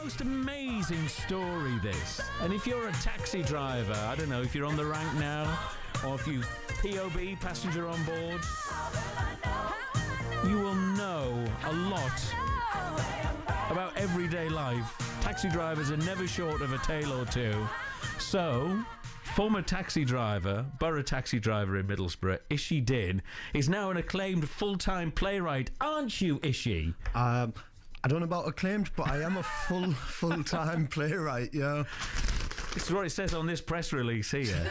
most amazing story, this. And if you're a taxi driver, I don't know if you're on the rank now, or if you POB, passenger on board, you will know a lot about everyday life. Taxi drivers are never short of a tale or two. So, former taxi driver, Boro taxi driver in Middlesbrough, Ishy Din, is now an acclaimed full-time playwright. Aren't you, Ishy? I don't know about acclaimed, but I am a full-time playwright, yeah. This is what it says on this press release here.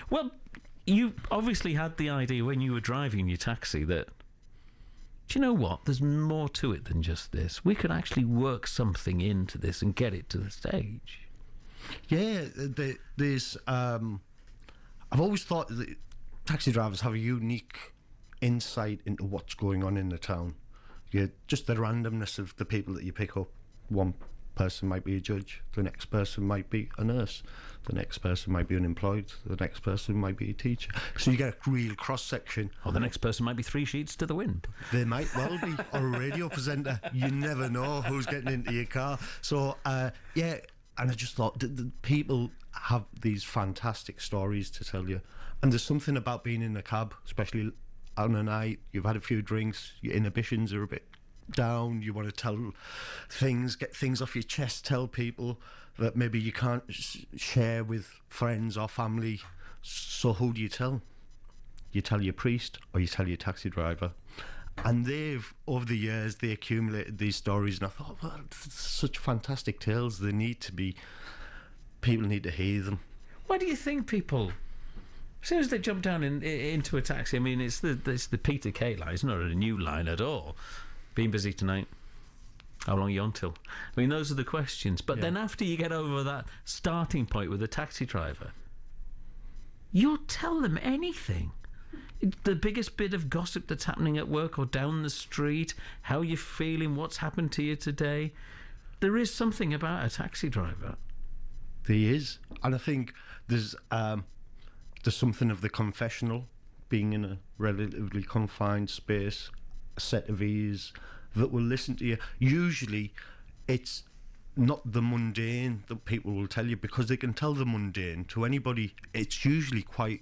Well, you obviously had the idea when you were driving your taxi that, do you know what? There's more to it than just this. We could actually work something into this and get it to the stage. Yeah, there's. I've always thought that taxi drivers have a unique insight into what's going on in the town. Just the randomness of the people that you pick up. One person might be a judge, the next person might be a nurse, the next person might be unemployed, the next person might be a teacher. So you get a real cross-section. Or the next person might be 3 sheets to the wind. They might well be, or a radio presenter. You never know who's getting into your car. So, yeah, and I just thought the people have these fantastic stories to tell you. And there's something about being in a cab, especially on a night, you've had a few drinks, your inhibitions are a bit down, you want to tell things, get things off your chest, tell people that maybe you can't share with friends or family. So who do you tell? You tell your priest or you tell your taxi driver. And they've, over the years, they accumulated these stories, and I thought, well, such fantastic tales. They need to be, people need to hear them. Why do you think people, as soon as they jump down into a taxi, I mean, it's the Peter Kay line, it's not a new line at all. Been busy tonight? How long are you on till? I mean, those are the questions. But then after you get over that starting point with a taxi driver, you'll tell them anything. The biggest bit of gossip that's happening at work or down the street, how you're feeling, what's happened to you today. There is something about a taxi driver. There is. And I think there's something of the confessional, being in a relatively confined space, a set of ears that will listen to you. Usually it's not the mundane that people will tell you, because they can tell the mundane to anybody. It's usually quite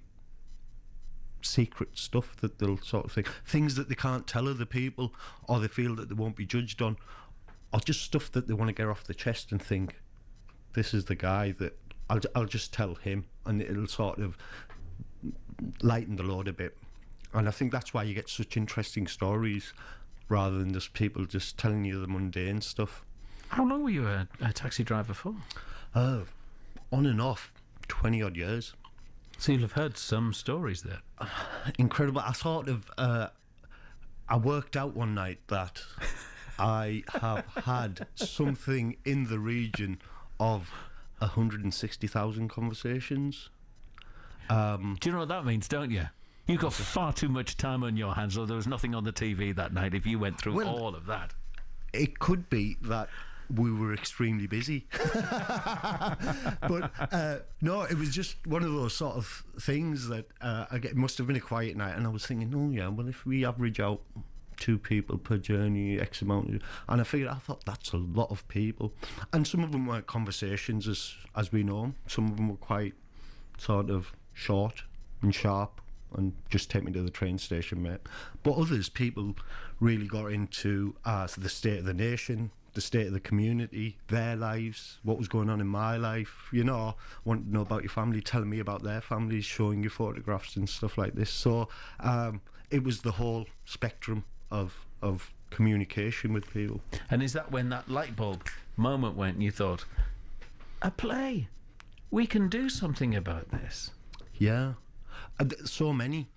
secret stuff that they'll sort of think, things that they can't tell other people, or they feel that they won't be judged on, or just stuff that they want to get off the chest and think, this is the guy that I'll just tell him, and it'll sort of lighten the load a bit. And I think that's why you get such interesting stories, rather than just people just telling you the mundane stuff. How long were you a taxi driver for? On and off, 20 odd years. So you'll have heard some stories there. Incredible. I sort of, I worked out one night that I have had something in the region of 160,000 conversations. Do you know what that means, don't you? You've got far too much time on your hands, or there was nothing on the TV that night if you went through all of that. It could be that we were extremely busy. But no, it was just one of those sort of things that it must have been a quiet night, and I was thinking, oh yeah, well, if we average out 2 people per journey, X amount, and I thought that's a lot of people. And some of them were conversations, as we know. Some of them were quite sort of short and sharp, and just take me to the train station, mate. But others, people really got into the state of the nation, the state of the community, their lives, what was going on in my life, you know, wanting to know about your family, telling me about their families, showing you photographs and stuff like this. So it was the whole spectrum of communication with people. And is that when that light bulb moment went and you thought, a play, we can do something about this? Yeah. So many.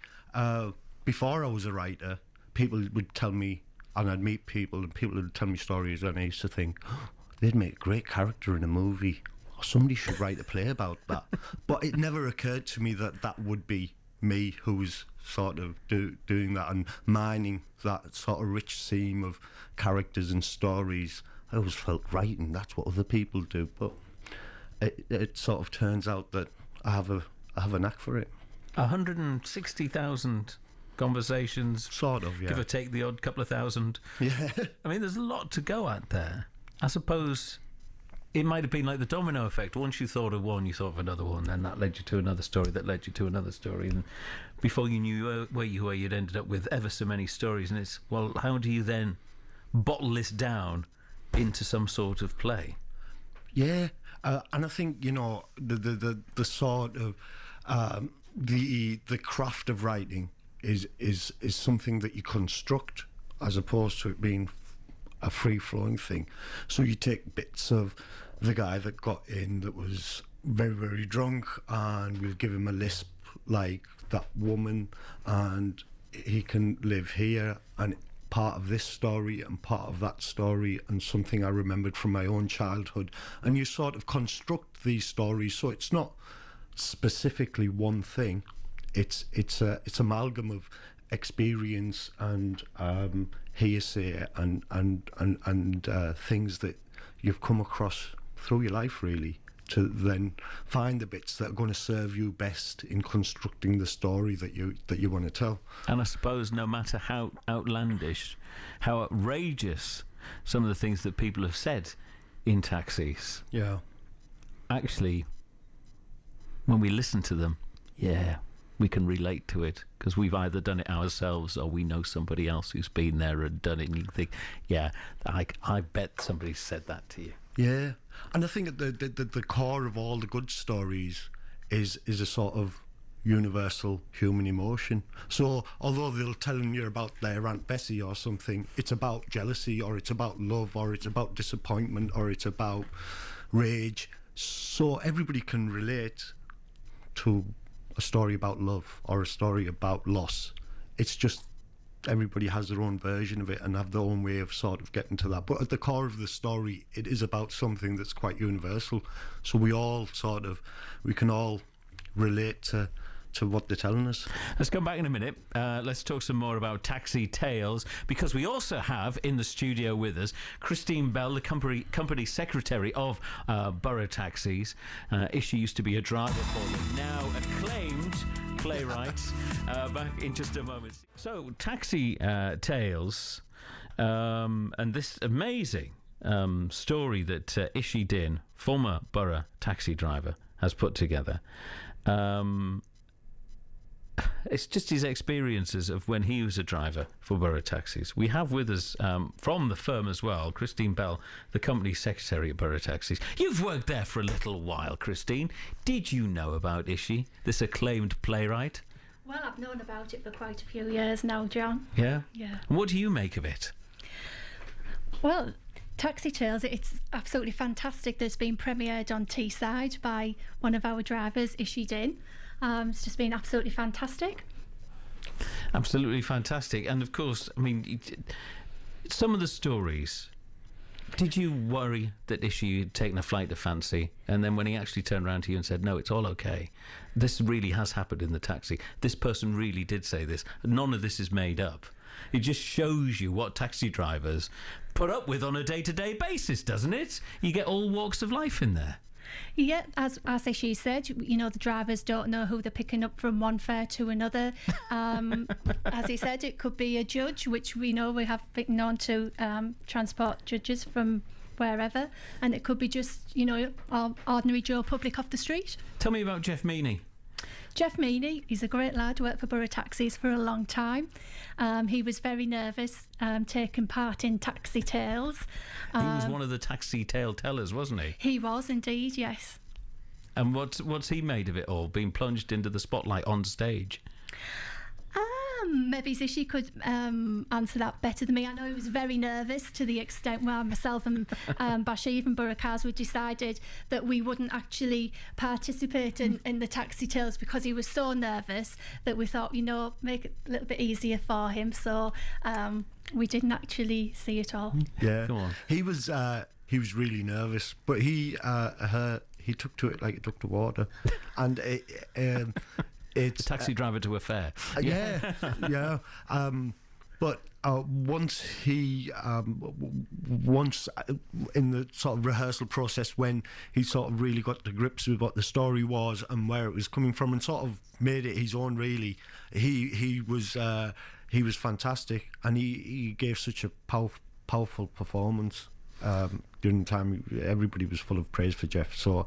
Before I was a writer, people would tell me, and I'd meet people, and people would tell me stories, and I used to think, oh, they'd make a great character in a movie. Or somebody should write a play about that. But it never occurred to me that that would be me who was sort of doing that and mining that sort of rich seam of characters and stories. I always felt writing, that's what other people do. But it sort of turns out that I have a knack for it. 160,000 conversations, Sort of, yeah. give or take the odd couple of thousand. Yeah. I mean, there's a lot to go at there. I suppose it might have been like the domino effect. Once you thought of one, you thought of another one, then that led you to another story, that led you to another story, and before you knew where you were, you'd ended up with ever so many stories. And it's, well, how do you then bottle this down into some sort of play? Yeah, and I think, you know, the sort of the craft of writing is something that you construct as opposed to it being a free-flowing thing. So you take bits of the guy that got in that was very, very drunk, and we'll give him a lisp like that woman, and he can live here, and part of this story and part of that story, and something I remembered from my own childhood. And you sort of construct these stories, so it's not specifically one thing. It's amalgam of experience and hearsay and things that you've come across through your life, really, to then find the bits that are going to serve you best in constructing the story that you want to tell. And I suppose no matter how outlandish, how outrageous some of the things that people have said in taxis, Yeah. actually, when we listen to them, yeah, we can relate to it because we've either done it ourselves or we know somebody else who's been there and done it, and you think, yeah, I bet somebody said that to you. Yeah, and I think at the core of all the good stories is a sort of universal human emotion. So although they'll tell you about their Aunt Bessie or something, it's about jealousy, or it's about love, or it's about disappointment, or it's about rage. So everybody can relate to a story about love or a story about loss. It's just everybody has their own version of it and have their own way of sort of getting to that. But at the core of the story, it is about something that's quite universal. So we can all relate to what they're telling us. Let's come back in a minute. Let's talk some more about Taxi Tales, because we also have in the studio with us Christine Bell, the company secretary of Boro Taxis. Ishy used to be a driver for them, now acclaimed playwright. Back in just a moment. So, Taxi Tales, and this amazing story that Ishy Din, former Boro taxi driver, has put together. It's just his experiences of when he was a driver for Boro Taxis. We have with us from the firm as well, Christine Bell, the company secretary at Boro Taxis. You've worked there for a little while, Christine. Did you know about Ishy, this acclaimed playwright? Well, I've known about it for quite a few years now, John. Yeah? Yeah. And what do you make of it? Well, Taxi Tales, it's absolutely fantastic that it's been premiered on Teesside by one of our drivers, Ishy Din. It's just been absolutely fantastic. Absolutely fantastic. And of course, I mean, some of the stories, did you worry that Ishy had taken a flight to fancy, and then when he actually turned around to you and said, no, it's all okay, this really has happened in the taxi, this person really did say this, none of this is made up? It just shows you what taxi drivers put up with on a day-to-day basis, doesn't it? You get all walks of life in there. Yeah, as Ishy said, you know, the drivers don't know who they're picking up from one fare to another. As he said, it could be a judge, which we know we have been known to transport judges from wherever, and it could be just, you know, ordinary Joe public off the street. Tell me about Jeff Meaney. Jeff Meaney, he's a great lad, worked for Boro Taxis for a long time. He was very nervous taking part in Taxi Tales. He was one of the taxi tale tellers, wasn't he? He was indeed, yes. And what's he made of it all, being plunged into the spotlight on stage? Maybe Ishy could answer that better than me. I know he was very nervous to the extent where myself and Bashir and Boro Cars, we decided that we wouldn't actually participate in the Taxi Tales because he was so nervous that we thought, you know, make it a little bit easier for him. So we didn't actually see it all. Yeah, Come on. He was really nervous, but he took to it like a duck to water, and it's The taxi driver to a fair. yeah. But once in the sort of rehearsal process, when he sort of really got to grips with what the story was and where it was coming from, and sort of made it his own, really, he was fantastic, and he gave such a powerful performance during the time. Everybody was full of praise for Jeff. So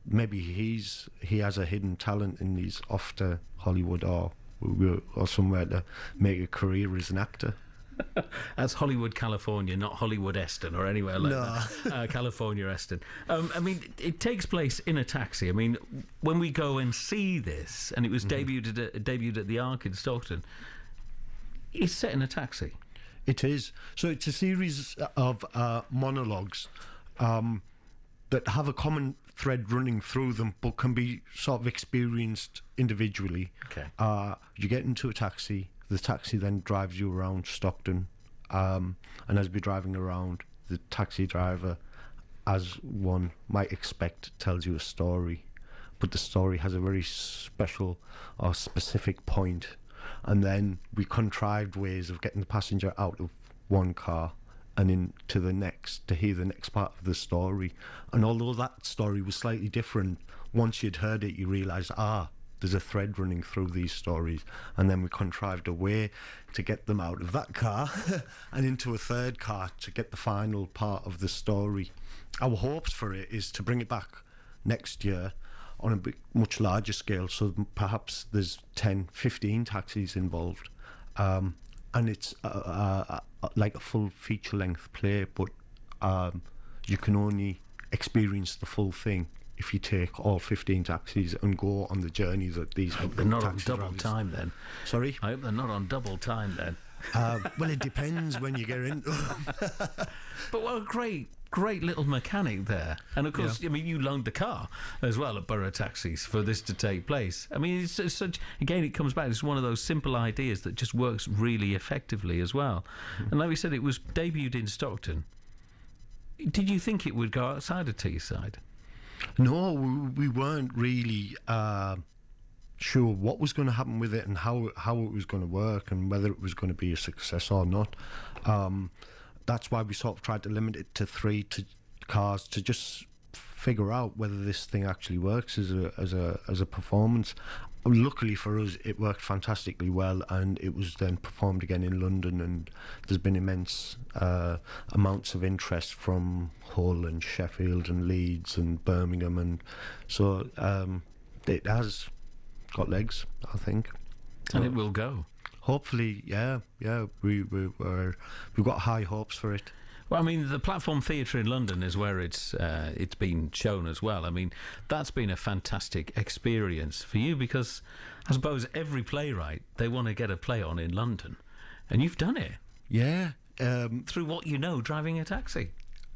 maybe he has a hidden talent and he's off to Hollywood or somewhere to make a career as an actor. That's Hollywood, California, not Hollywood, Eston, or anywhere like that. California, Eston. I mean, it takes place in a taxi. I mean, when we go and see this, and it was debuted at the Ark in Stockton, it's set in a taxi. It is. So it's a series of monologues that have a common thread running through them, but can be sort of experienced individually. Okay. You get into a taxi. The taxi then drives you around Stockton, and as we're driving around, the taxi driver, as one might expect, tells you a story, but the story has a very special or specific point, and then we contrived ways of getting the passenger out of one car and into the next to hear the next part of the story. And although that story was slightly different, once you'd heard it, you realised, there's a thread running through these stories. And then we contrived a way to get them out of that car and into a third car to get the final part of the story. Our hopes for it is to bring it back next year on a much larger scale, so perhaps there's 10, 15 taxis involved. And it's like a full feature-length play, but you can only experience the full thing if you take all 15 taxis and go on the journey that these taxi They're not on double drivers. time then. Sorry? I hope they're not on double time then. Well, it depends when you get in. But what a great little mechanic there. And of course, I mean, you loaned the car as well at Boro Taxis for this to take place. I mean, it's such, again, it comes back, it's one of those simple ideas that just works really effectively as well. And like we said, it was debuted in Stockton. Did you think it would go outside of Teesside? No, we weren't really sure what was going to happen with it and how it was going to work and whether it was going to be a success or not. That's why we sort of tried to limit it to 3 cars to just figure out whether this thing actually works as a performance. Luckily for us, it worked fantastically well, and it was then performed again in London, and there's been immense amounts of interest from Hull and Sheffield and Leeds and Birmingham, and so it has got legs, I think. And it will go. Hopefully, yeah. We've got high hopes for it. Well, I mean, the Platform Theatre in London is where it's been shown as well. I mean, that's been a fantastic experience for you, because I suppose every playwright, they want to get a play on in London, and you've done it. Yeah. Through what you know, driving a taxi.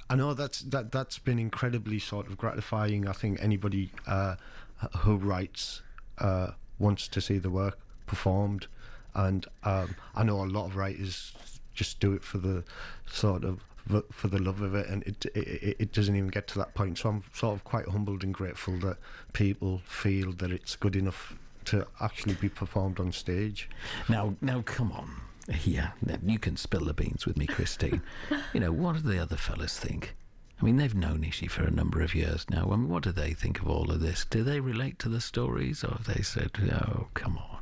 I know that's been incredibly sort of gratifying. I think anybody who writes wants to see the work performed, and I know a lot of writers just do it for the sort of for the love of it, and it doesn't even get to that point. So I'm sort of quite humbled and grateful that people feel that it's good enough to actually be performed on stage. Now, come on. Yeah, you can spill the beans with me, Christine. You know, what do the other fellas think? I mean, they've known Ishy for a number of years now. I mean, what do they think of all of this? Do they relate to the stories, or have they said, oh, come on?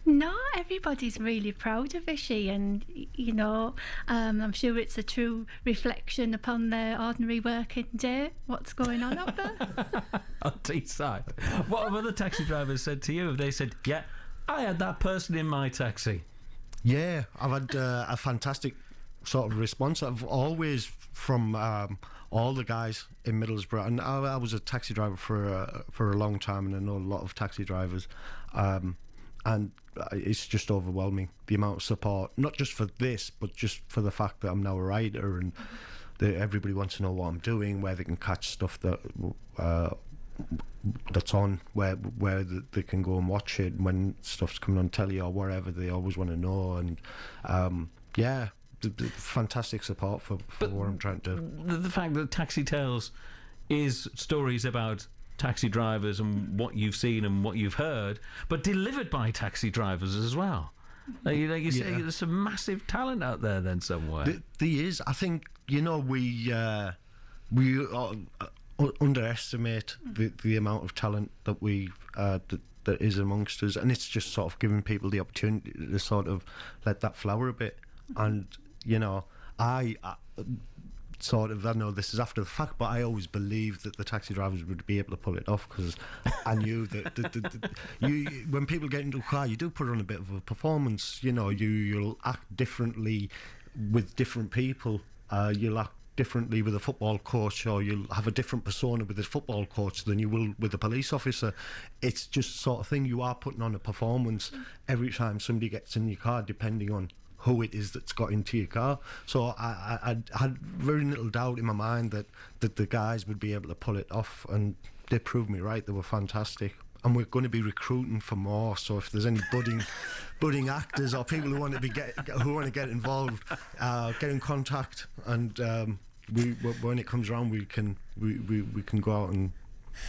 No, everybody's really proud of Ishy, and you know, I'm sure it's a true reflection upon their ordinary working day. What's going on up there? On Teesside. What have other taxi drivers said to you? Have they said, yeah, I had that person in my taxi? Yeah, I've had a fantastic sort of response. I've always, from all the guys in Middlesbrough, and I was a taxi driver for a long time, and I know a lot of taxi drivers, and it's just overwhelming, the amount of support, not just for this, but just for the fact that I'm now a writer, and everybody wants to know what I'm doing, where they can catch stuff that that's on, where they can go and watch it when stuff's coming on telly or wherever. They always want to know, and the fantastic support for what I'm trying to do. The fact that Taxi Tales is stories about taxi drivers and what you've seen and what you've heard, but delivered by taxi drivers as well. Like you say, there's some massive talent out there then somewhere. There is. I think, you know, we underestimate the amount of talent that that is amongst us, and it's just sort of giving people the opportunity to sort of let that flower a bit. And, you know, I know this is after the fact, but I always believed that the taxi drivers would be able to pull it off, because I knew that when people get into a car, you do put on a bit of a performance. You know, you'll act differently with different people. You'll act differently with a football coach, or you'll have a different persona with a football coach than you will with a police officer. It's just sort of thing, you are putting on a performance every time somebody gets in your car, depending on who it is that's got into your car. So I had very little doubt in my mind that the guys would be able to pull it off, and they proved me right. They were fantastic. And we're going to be recruiting for more. So if there's any budding actors or people who want to get involved, get in contact. And when it comes around, we can go out and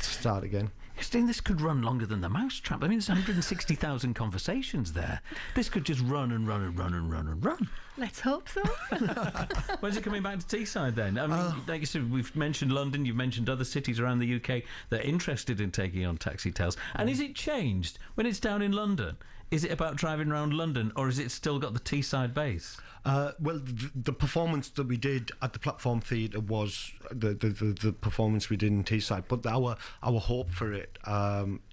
start again. Christine, this could run longer than the Mousetrap. I mean, there's 160,000 conversations there. This could just run and run and run and run and run. Let's hope so. When's it coming back to Teesside then? I mean, like you said, we've mentioned London, you've mentioned other cities around the UK that are interested in taking on Taxi Tales. And is it changed when it's down in London? Is it about driving around London, or has it still got the Teesside base? Well, the performance that we did at the Platform Theatre was the performance we did in Teesside. But our hope for it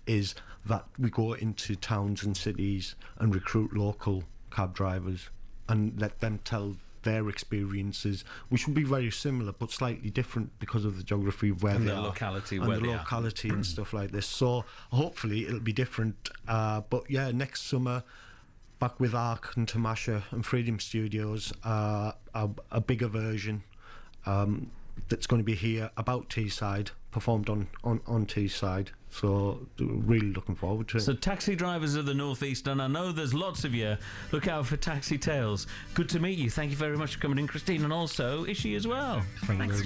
is that we go into towns and cities and recruit local cab drivers and let them tell their experiences, which will be very similar but slightly different because of the geography of where and they the are, locality and where the they locality and stuff like this. So hopefully it'll be different. But yeah, next summer, back with Arc and Tamasha and Freedom Studios, a bigger version that's going to be here about Teesside, performed on Teesside. So really looking forward to it. So taxi drivers of the North East, and I know there's lots of you, look out for Taxi Tales. Good to meet you. Thank you very much for coming in, Christine, and also Ishy as well. Thank you very much.